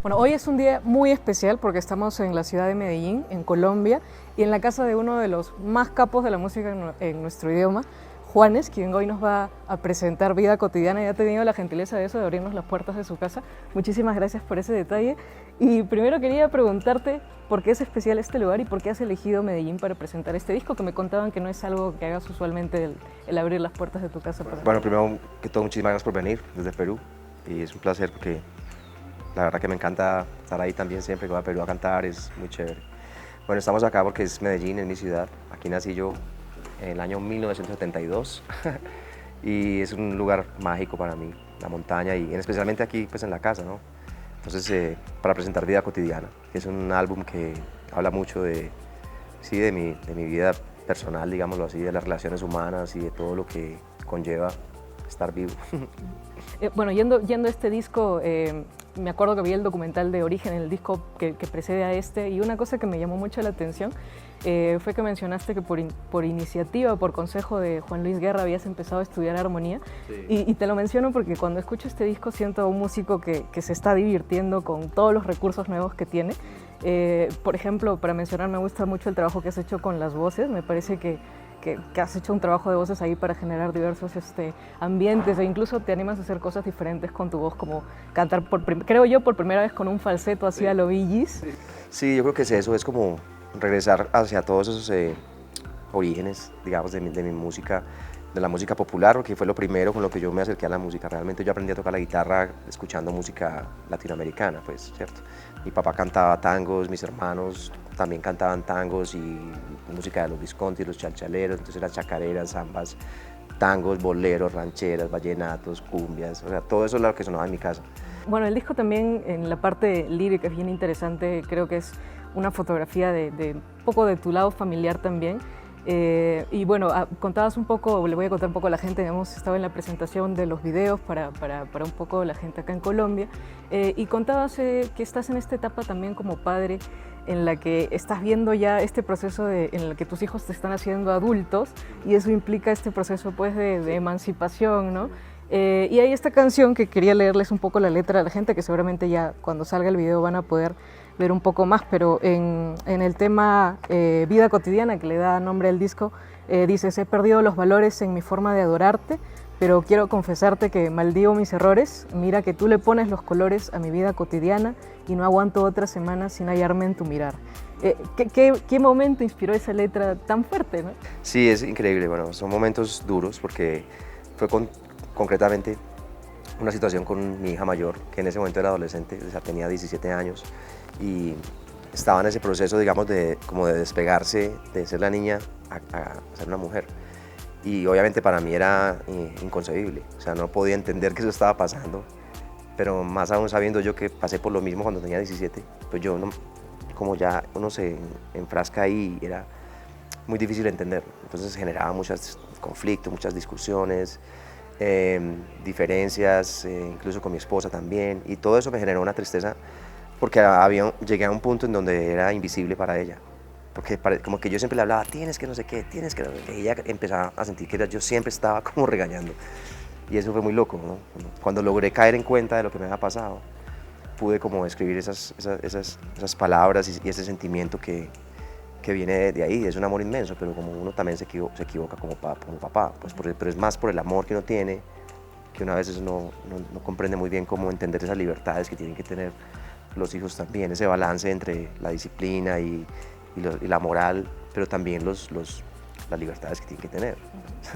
Bueno, hoy es un día muy especial porque estamos en la ciudad de Medellín, en Colombia, y en la casa de uno de los más capos de la música en nuestro idioma, Juanes, quien hoy nos va a presentar Vida Cotidiana y ha tenido la gentileza de eso, de abrirnos las puertas de su casa. Muchísimas gracias por ese detalle. Y primero quería preguntarte por qué es especial este lugar y por qué has elegido Medellín para presentar este disco, que me contaban que no es algo que hagas usualmente el abrir las puertas de tu casa. Bueno, primero que todo, muchísimas gracias por venir desde Perú y es un placer porque la verdad que me encanta estar ahí también siempre que voy a Perú a cantar, es muy chévere. Bueno, estamos acá porque es Medellín, es mi ciudad. Aquí nací yo en el año 1972 y es un lugar mágico para mí, la montaña y especialmente aquí pues en la casa, ¿no? Entonces, para presentar Vida Cotidiana, que es un álbum que habla mucho de, sí, de mi vida personal, digámoslo así, de las relaciones humanas y de todo lo que conlleva estar vivo. Bueno, yendo a este disco, me acuerdo que vi el documental de Origen, el disco que precede a este, y una cosa que me llamó mucho la atención fue que mencionaste que por iniciativa, por consejo de Juan Luis Guerra habías empezado a estudiar armonía. Sí. Y te lo menciono porque cuando escucho este disco siento a un músico que se está divirtiendo con todos los recursos nuevos que tiene. Por ejemplo, para mencionar, me gusta mucho el trabajo que has hecho con las voces. Me parece que has hecho un trabajo de voces ahí para generar diversos ambientes e incluso te animas a hacer cosas diferentes con tu voz, como cantar, creo yo, por primera vez con un falseto así, sí, a lo Bee Gees. Sí, yo creo que es eso, es como regresar hacia todos esos orígenes, digamos, de mi música, de la música popular, porque fue lo primero con lo que yo me acerqué a la música. Realmente yo aprendí a tocar la guitarra escuchando música latinoamericana, pues, ¿cierto? Mi papá cantaba tangos, mis hermanos también cantaban tangos y música de los Visconti, los chalchaleros, entonces las chacareras, zambas, tangos, boleros, rancheras, vallenatos, cumbias, o sea, todo eso es lo que sonaba en mi casa. Bueno, el disco también en la parte lírica es bien interesante, creo que es una fotografía de un poco de tu lado familiar también. Y bueno, contabas un poco, le voy a contar un poco a la gente, hemos estado en la presentación de los videos para un poco la gente acá en Colombia, y contabas que estás en esta etapa también como padre, en la que estás viendo ya este proceso en el que tus hijos te están haciendo adultos, y eso implica este proceso pues de emancipación, ¿no? Y hay esta canción que quería leerles un poco la letra a la gente, que seguramente ya cuando salga el video van a poder ver un poco más, pero en el tema Vida Cotidiana, que le da nombre al disco, dices: he perdido los valores en mi forma de adorarte, pero quiero confesarte que maldigo mis errores, mira que tú le pones los colores a mi vida cotidiana y no aguanto otra semana sin hallarme en tu mirar. ¿Qué momento inspiró esa letra tan fuerte, ¿no? Sí, es increíble, bueno, son momentos duros porque fue concretamente una situación con mi hija mayor, que en ese momento era adolescente, o sea, tenía 17 años y estaba en ese proceso, digamos, como de despegarse de ser la niña a ser una mujer. Y obviamente para mí era inconcebible, o sea, no podía entender que eso estaba pasando, pero más aún sabiendo yo que pasé por lo mismo cuando tenía 17, pues yo, no, como ya uno se enfrasca ahí, era muy difícil entender, entonces generaba muchos conflictos, muchas discusiones, diferencias, incluso con mi esposa también, y todo eso me generó una tristeza porque llegué a un punto en donde era invisible para ella. Porque como que yo siempre le hablaba, tienes que no sé qué, tienes que no sé qué, y ella empezaba a sentir que yo siempre estaba como regañando. Y eso fue muy loco, ¿no? Cuando logré caer en cuenta de lo que me había pasado, pude como escribir esas palabras y ese sentimiento que viene de ahí. Es un amor inmenso, pero como uno también se equivoca como papá, pues pero es más por el amor que uno tiene, que una vez no comprende muy bien cómo entender esas libertades que tienen que tener los hijos también, ese balance entre la disciplina y la moral, pero también las libertades que tienen que tener.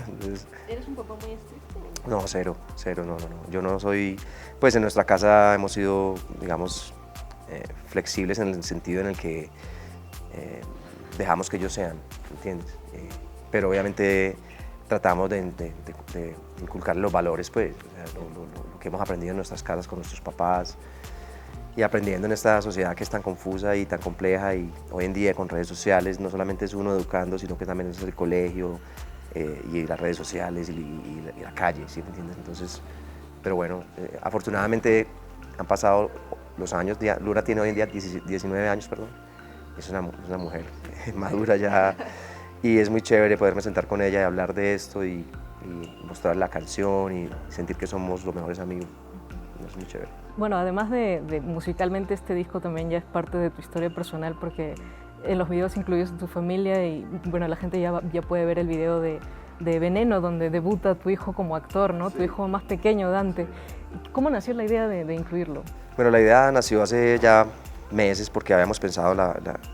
Entonces, ¿eres un papá muy estricto? No, cero, no. Yo no soy, pues en nuestra casa hemos sido, digamos, flexibles en el sentido en el que dejamos que ellos sean, ¿entiendes? Pero obviamente tratamos de inculcar los valores, pues, o sea, lo que hemos aprendido en nuestras casas con nuestros papás, y aprendiendo en esta sociedad que es tan confusa y tan compleja, y hoy en día con redes sociales no solamente es uno educando, sino que también es el colegio y las redes sociales y la calle, ¿sí me entiendes? Entonces, pero bueno, afortunadamente han pasado los años, Luna tiene hoy en día 19 años, perdón, es una mujer madura ya, y es muy chévere poderme sentar con ella y hablar de esto y mostrar la canción y sentir que somos los mejores amigos. es muy chévere. Bueno, además de musicalmente, este disco también ya es parte de tu historia personal, porque en los videos incluyes a tu familia y bueno, la gente ya puede ver el video de Veneno, donde debuta tu hijo como actor, ¿no? Sí. Tu hijo más pequeño, Dante. ¿Cómo nació la idea de incluirlo? Bueno, la idea nació hace ya meses porque habíamos pensado,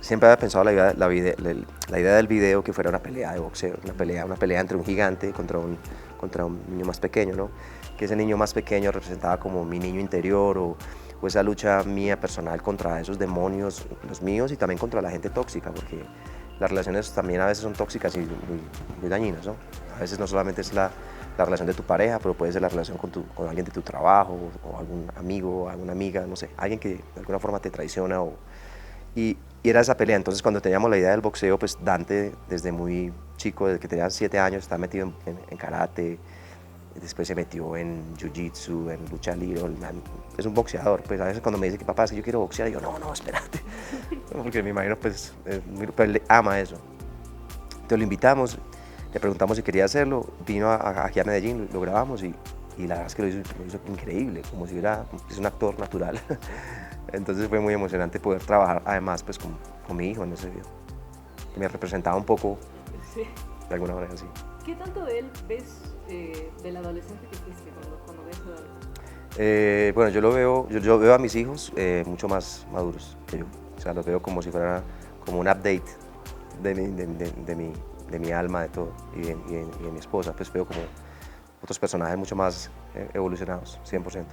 siempre había pensado la idea del video que fuera una pelea de boxeo, una pelea entre un gigante contra un niño más pequeño, ¿no? Que ese niño más pequeño representaba como mi niño interior o esa lucha mía personal contra esos demonios, los míos, y también contra la gente tóxica, porque las relaciones también a veces son tóxicas y muy dañinas, ¿no? A veces no solamente es la relación de tu pareja, pero puede ser la relación con alguien de tu trabajo, o algún amigo, o alguna amiga, no sé, alguien que de alguna forma te traiciona. Y era esa pelea. Entonces, cuando teníamos la idea del boxeo, pues Dante, desde muy chico, desde que tenía 7 años, estaba metido en karate, después se metió en jiu-jitsu, en lucha libre, es un boxeador. Pues a veces cuando me dice que papá, es que yo quiero boxear, yo no, espérate, porque me imagino pues él ama eso. Entonces lo invitamos, le preguntamos si quería hacerlo, vino aquí a Medellín, lo grabamos y la verdad es que lo hizo increíble, como si es un actor natural. Entonces fue muy emocionante poder trabajar además pues con mi hijo en ese video, que me representaba un poco, sí, de alguna manera, sí. ¿Qué tanto de él ves del adolescente que fuiste cuando ves a Dante? Bueno, yo veo a mis hijos mucho más maduros que yo, o sea, los veo como si fuera como un update de mi alma, de todo, y de mi esposa, pues veo como otros personajes mucho más evolucionados, 100%.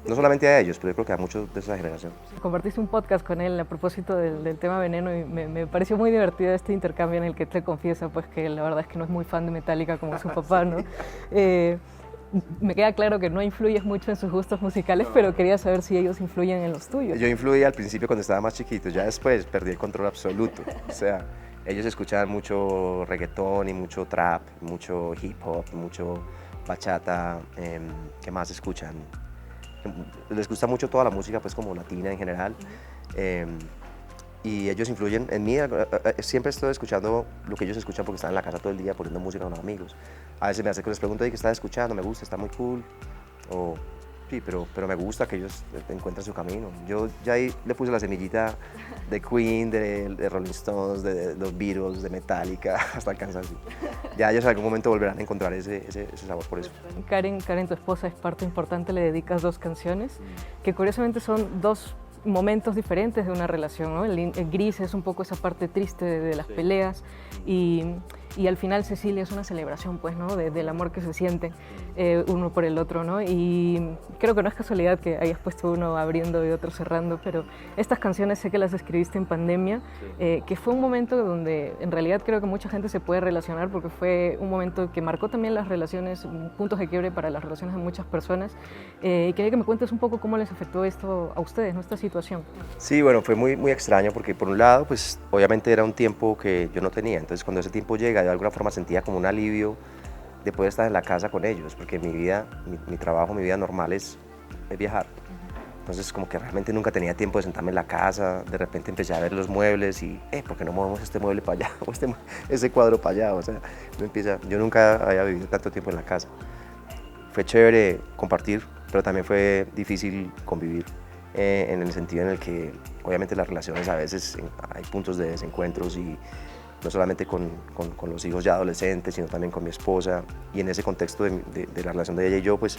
No solamente a ellos, pero yo creo que a muchos de esa generación. Compartiste un podcast con él a propósito del tema Veneno y me pareció muy divertido este intercambio en el que te confiesa pues que la verdad es que no es muy fan de Metallica como su papá, ¿no? Me queda claro que no influyes mucho en sus gustos musicales, no, pero quería saber si ellos influyen en los tuyos. Yo influí al principio cuando estaba más chiquito, ya después perdí el control absoluto. O sea, ellos escuchaban mucho reggaetón y mucho trap, mucho hip hop, mucho bachata. ¿Qué más escuchan? Les gusta mucho toda la música, pues como latina en general, y ellos influyen en mí. Siempre estoy escuchando lo que ellos escuchan porque están en la casa todo el día poniendo música con los amigos. A veces me hace que les pregunto qué estás escuchando, me gusta, está muy cool, o sí, pero me gusta que ellos encuentren su camino. Yo ya ahí le puse la semillita de Queen, de Rolling Stones, de los Beatles, de Metallica, hasta el cansancio. Ya ellos en algún momento volverán a encontrar ese sabor por eso. Karen, tu esposa, es parte importante, le dedicas 2 canciones, que curiosamente son 2 momentos diferentes de una relación, ¿no? El Gris es un poco esa parte triste de las peleas y al final Cecilia es una celebración, pues, ¿no? Del amor que se siente uno por el otro, ¿no? Y creo que no es casualidad que hayas puesto uno abriendo y otro cerrando, pero estas canciones sé que las escribiste en pandemia, que fue un momento donde en realidad creo que mucha gente se puede relacionar porque fue un momento que marcó también las relaciones, puntos de quiebre para las relaciones de muchas personas. Quería que me cuentes un poco cómo les afectó esto a ustedes, ¿no? Esta situación. Sí, bueno, fue muy extraño porque por un lado, pues obviamente era un tiempo que yo no tenía, entonces cuando ese tiempo llega, de alguna forma sentía como un alivio de poder estar en la casa con ellos, porque mi trabajo, mi vida normal es viajar. Entonces como que realmente nunca tenía tiempo de sentarme en la casa, de repente empecé a ver los muebles y, ¿por qué no movemos este mueble para allá? O ese cuadro para allá, o sea, yo nunca había vivido tanto tiempo en la casa. Fue chévere compartir, pero también fue difícil convivir, en el sentido en el que obviamente las relaciones a veces hay puntos de desencuentros y no solamente con los hijos ya adolescentes, sino también con mi esposa, y en ese contexto de la relación de ella y yo, pues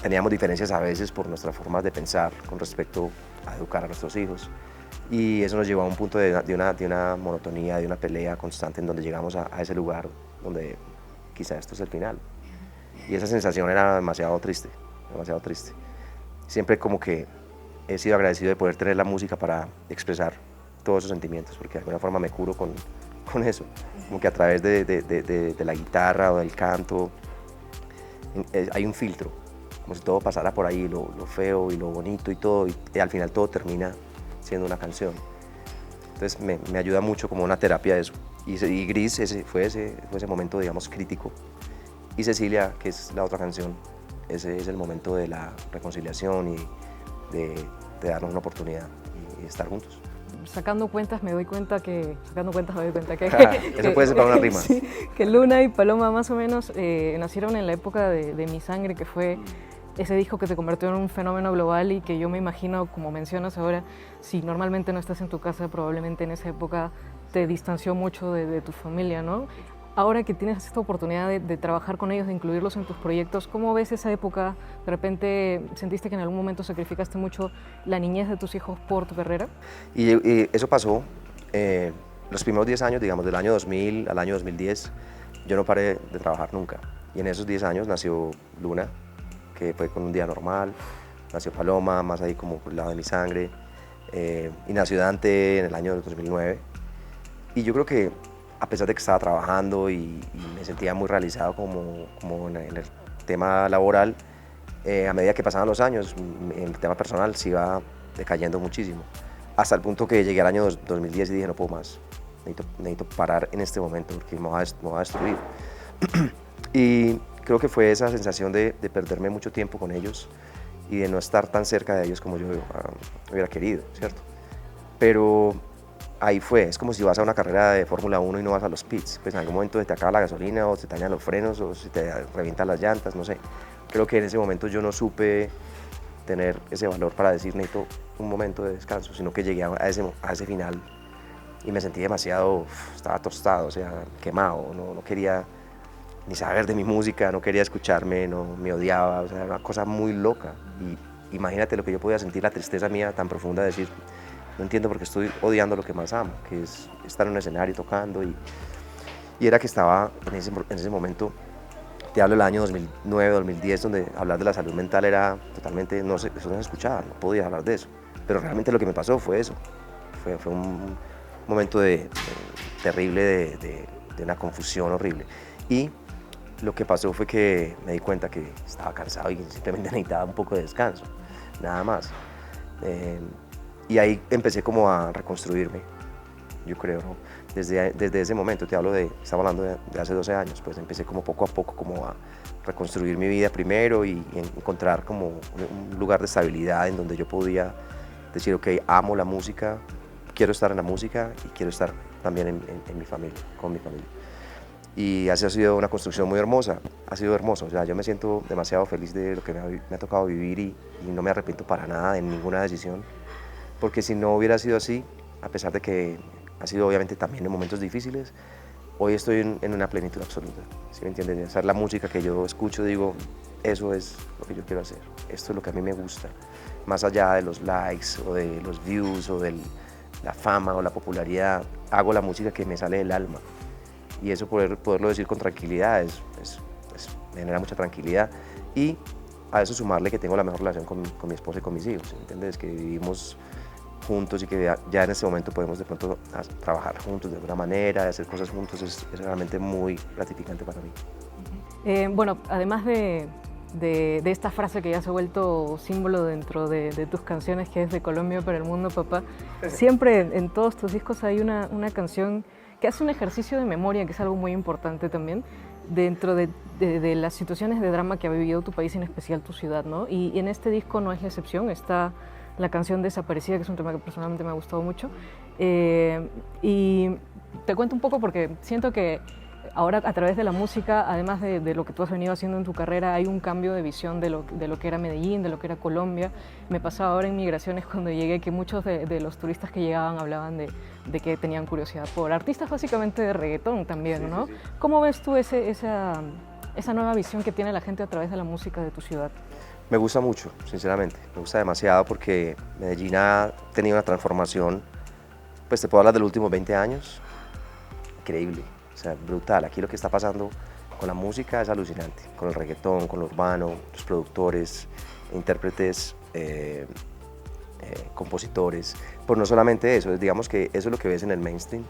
teníamos diferencias a veces por nuestras formas de pensar con respecto a educar a nuestros hijos, y eso nos llevó a un punto de una monotonía, de una pelea constante en donde llegamos a ese lugar donde quizá esto es el final, y esa sensación era demasiado triste, demasiado triste. Siempre como que he sido agradecido de poder tener la música para expresar todos esos sentimientos, porque de alguna forma me curo con eso, como que a través de la guitarra o del canto hay un filtro, como si todo pasara por ahí, lo feo y lo bonito y todo, y al final todo termina siendo una canción. Entonces me ayuda mucho como una terapia eso. Y Gris fue ese momento, digamos, crítico. Y Cecilia, que es la otra canción, ese es el momento de la reconciliación y de darnos una oportunidad y estar juntos. Sacando cuentas me doy cuenta que eso puede ser para una rima. Sí, que Luna y Paloma más o menos nacieron en la época de Mi Sangre, que fue ese disco que te convirtió en un fenómeno global y que yo me imagino, como mencionas ahora, si normalmente no estás en tu casa, probablemente en esa época te distanció mucho de tu familia, ¿no? Ahora que tienes esta oportunidad de trabajar con ellos, de incluirlos en tus proyectos, ¿cómo ves esa época? ¿De repente sentiste que en algún momento sacrificaste mucho la niñez de tus hijos por tu carrera? Y eso pasó los primeros 10 años, digamos, del año 2000 al año 2010, yo no paré de trabajar nunca. Y en esos 10 años nació Luna, que fue con un día normal, nació Paloma, más ahí como por el lado de mi sangre, y nació Dante en el año 2009. Y yo creo que a pesar de que estaba trabajando y me sentía muy realizado como en el tema laboral, a medida que pasaban los años, el tema personal se iba decayendo muchísimo. Hasta el punto que llegué al año 2010 y dije, no puedo más, necesito parar en este momento porque me voy a destruir. Y creo que fue esa sensación de perderme mucho tiempo con ellos y de no estar tan cerca de ellos como yo hubiera querido, ¿cierto? Pero ahí fue, es como si vas a una carrera de Fórmula 1 y no vas a los pits, pues en algún momento se te acaba la gasolina o se te dañan los frenos o se te revientan las llantas, no sé. Creo que en ese momento yo no supe tener ese valor para decir necesito un momento de descanso, sino que llegué a ese final y me sentí demasiado, estaba tostado, o sea, quemado, no quería ni saber de mi música, no quería escucharme, no, me odiaba, o sea, era una cosa muy loca. Y imagínate lo que yo podía sentir, la tristeza mía tan profunda de decir, no entiendo por qué estoy odiando lo que más amo, que es estar en un escenario tocando. Y era que estaba en ese momento, te hablo del año 2009, 2010, donde hablar de la salud mental era totalmente, eso no se escuchaba, no podía hablar de eso. Pero realmente lo que me pasó fue eso, fue un momento terrible de una confusión horrible. Y lo que pasó fue que me di cuenta que estaba cansado y simplemente necesitaba un poco de descanso, nada más. Y ahí empecé como a reconstruirme, yo creo, ¿no? Desde ese momento, estaba hablando de hace 12 años, pues empecé como poco a poco como a reconstruir mi vida primero y encontrar como un lugar de estabilidad en donde yo podía decir, ok, amo la música, quiero estar en la música y quiero estar también en mi familia, con mi familia. Y así ha sido una construcción muy hermosa, ha sido hermoso, o sea, yo me siento demasiado feliz de lo que me ha tocado vivir y no me arrepiento para nada de ninguna decisión, porque si no hubiera sido así, a pesar de que ha sido obviamente también en momentos difíciles, hoy estoy en una plenitud absoluta, ¿sí me entiendes? Hacer la música que yo escucho, digo, eso es lo que yo quiero hacer, esto es lo que a mí me gusta, más allá de los likes o de los views o de la fama o la popularidad, hago la música que me sale del alma. Y eso poderlo decir con tranquilidad me genera mucha tranquilidad. Y a eso sumarle que tengo la mejor relación con mi esposa y con mis hijos, ¿entiendes? Que vivimos juntos y que ya en este momento podemos de pronto trabajar juntos de alguna manera, hacer cosas juntos, es realmente muy gratificante para mí. Bueno, además de esta frase que ya se ha vuelto símbolo dentro de tus canciones, que es de Colombia para el mundo, papá, siempre en todos tus discos hay una canción que hace un ejercicio de memoria, que es algo muy importante también, dentro de las situaciones de drama que ha vivido tu país, en especial tu ciudad, ¿no? Y en este disco no es la excepción, está la canción Desaparecida, que es un tema que personalmente me ha gustado mucho. Y te cuento un poco porque siento que ahora, a través de la música, además de lo que tú has venido haciendo en tu carrera, hay un cambio de visión de lo que era Medellín, de lo que era Colombia. Me pasaba ahora en Migraciones cuando llegué que muchos de los turistas que llegaban hablaban de que tenían curiosidad por artistas básicamente de reggaetón también, ¿no? Sí, sí, sí. ¿Cómo ves tú esa nueva visión que tiene la gente a través de la música de tu ciudad? Me gusta mucho, sinceramente, me gusta demasiado porque Medellín ha tenido una transformación, pues te puedo hablar de los últimos 20 años, increíble. O sea, brutal. Aquí lo que está pasando con la música es alucinante, con el reggaetón, con lo urbano, los productores, intérpretes, compositores. Pues no solamente eso, digamos que eso es lo que ves en el mainstream,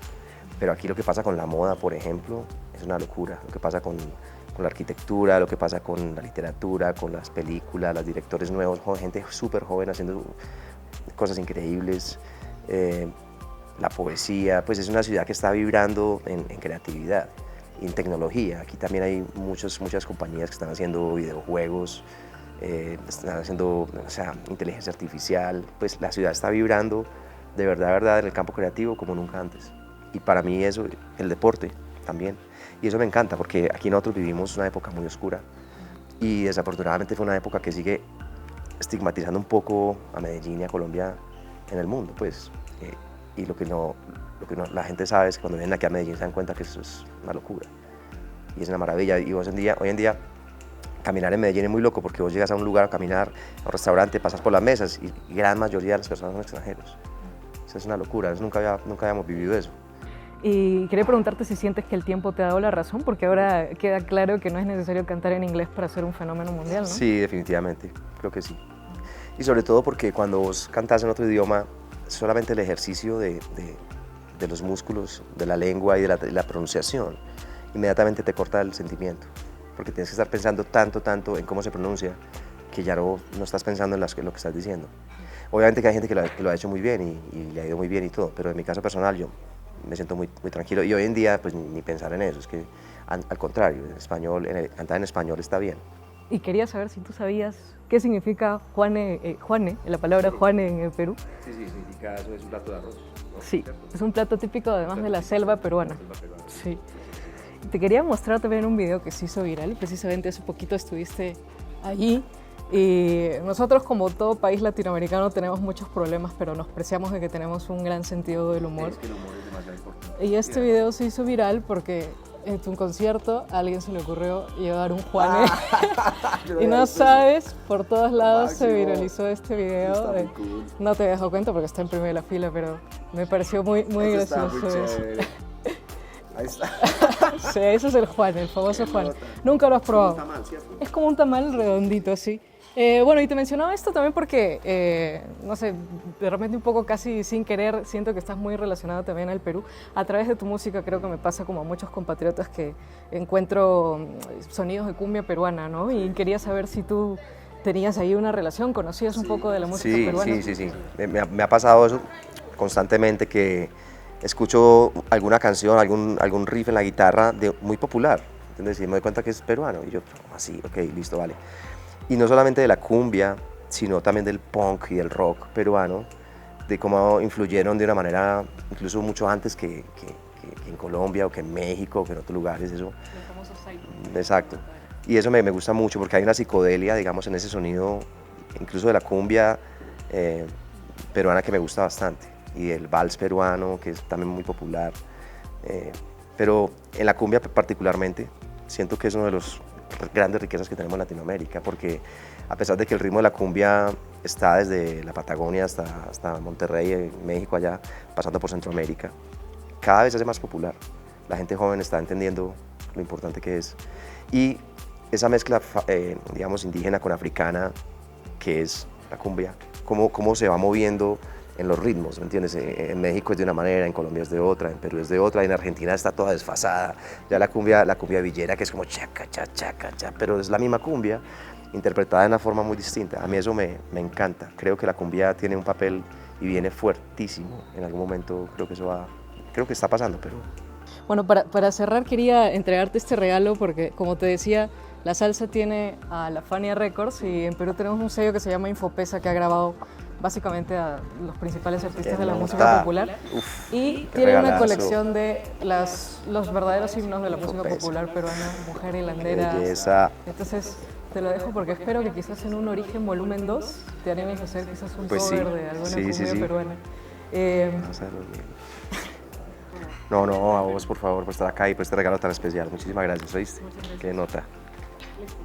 pero aquí lo que pasa con la moda, por ejemplo, es una locura. Lo que pasa con la arquitectura, lo que pasa con la literatura, con las películas, los directores nuevos, gente súper joven haciendo cosas increíbles. La poesía, pues es una ciudad que está vibrando en creatividad y en tecnología. Aquí también hay muchas compañías que están haciendo videojuegos, están haciendo, o sea, inteligencia artificial. Pues la ciudad está vibrando de verdad en el campo creativo como nunca antes. Y para mí eso, el deporte también. Y eso me encanta porque aquí nosotros vivimos una época muy oscura. y desafortunadamente fue una época que sigue estigmatizando un poco a Medellín y a Colombia en el mundo, pues. Y la gente sabe es que cuando vienen aquí a Medellín se dan cuenta que eso es una locura y es una maravilla. Y hoy en día caminar en Medellín es muy loco porque vos llegas a un lugar a caminar, a un restaurante, pasas por las mesas y gran mayoría de las personas son extranjeros. Eso es una locura, nunca habíamos vivido eso. Y quería preguntarte si sientes que el tiempo te ha dado la razón, porque ahora queda claro que no es necesario cantar en inglés para ser un fenómeno mundial, ¿no? Sí, definitivamente, creo que sí. Y sobre todo porque cuando vos cantás en otro idioma, solamente el ejercicio de los músculos, de la lengua y de la pronunciación, inmediatamente te corta el sentimiento, porque tienes que estar pensando tanto en cómo se pronuncia, que ya no estás pensando en lo que estás diciendo. Obviamente que hay gente que lo ha hecho muy bien y le ha ido muy bien y todo, pero en mi caso personal yo me siento muy tranquilo y hoy en día pues ni pensar en eso, es que al contrario, cantar en español está bien. Y quería saber si tú sabías qué significa Juane, la palabra Juane en el Perú. Sí, significa eso, es un plato de arroz, ¿no? Sí, es un plato típico además de la selva peruana. Sí. Te quería mostrar también un video que se hizo viral, precisamente hace poquito estuviste allí. Y nosotros, como todo país latinoamericano, tenemos muchos problemas, pero nos preciamos de que tenemos un gran sentido del humor. Es que el humor es demasiado importante. Y este video se hizo viral porque en tu concierto a alguien se le ocurrió llevar un Juane. Y no sabes, por todos lados se viralizó este video. Cool. No te dejo cuenta porque está en primera fila, pero me pareció muy gracioso eso. Ahí está. Sí, eso es el Juane, el famoso Juane. Nunca lo has probado. Es como un tamal, ¿cierto? Es como un tamal redondito, así. Bueno, y te mencionaba esto también porque, no sé, de repente un poco casi sin querer, siento que estás muy relacionado también al Perú. A través de tu música creo que me pasa como a muchos compatriotas que encuentro sonidos de cumbia peruana, ¿no? Y quería saber si tú tenías ahí una relación, conocías un poco de la música peruana. Sí. Me ha pasado eso constantemente, que escucho alguna canción, algún riff en la guitarra muy popular, ¿entiendes? Y me doy cuenta que es peruano y yo, así, ok, listo, vale. Y no solamente de la cumbia, sino también del punk y del rock peruano, de cómo influyeron de una manera incluso mucho antes que en Colombia o que en México o que en otros lugares, eso. Los famosos Exacto. Y eso me gusta mucho porque hay una psicodelia, digamos, en ese sonido, incluso de la cumbia peruana, que me gusta bastante, y del vals peruano, que es también muy popular. Pero en la cumbia particularmente, siento que es uno de los grandes riquezas que tenemos en Latinoamérica, porque a pesar de que el ritmo de la cumbia está desde la Patagonia hasta Monterrey, en México, allá, pasando por Centroamérica, cada vez se hace más popular. La gente joven está entendiendo lo importante que es. Y esa mezcla, digamos, indígena con africana, que es la cumbia, cómo se va moviendo en los ritmos, ¿me entiendes? En México es de una manera, en Colombia es de otra, en Perú es de otra, en Argentina está toda desfasada. Ya la cumbia villera, que es como chaca, chaca, chaca, pero es la misma cumbia, interpretada de una forma muy distinta. A mí eso me encanta. Creo que la cumbia tiene un papel y viene fuertísimo. En algún momento creo que está pasando, pero... Bueno, para cerrar quería entregarte este regalo porque, como te decía, la salsa tiene a la Fania Records y en Perú tenemos un sello que se llama Infopesa, que ha grabado básicamente a los principales artistas de la música popular. Y tiene una colección de los verdaderos himnos de la música popular peruana, Mujer Hilandera. Belleza. Entonces te lo dejo porque espero que quizás en un Origen volumen 2 te animes a hacer quizás un Pues cover sí, de alguna sí, cumbia peruana. No, a vos por favor por estar acá y por este regalo tan especial. Muchísimas gracias, ¿oíste? Qué nota. Listo.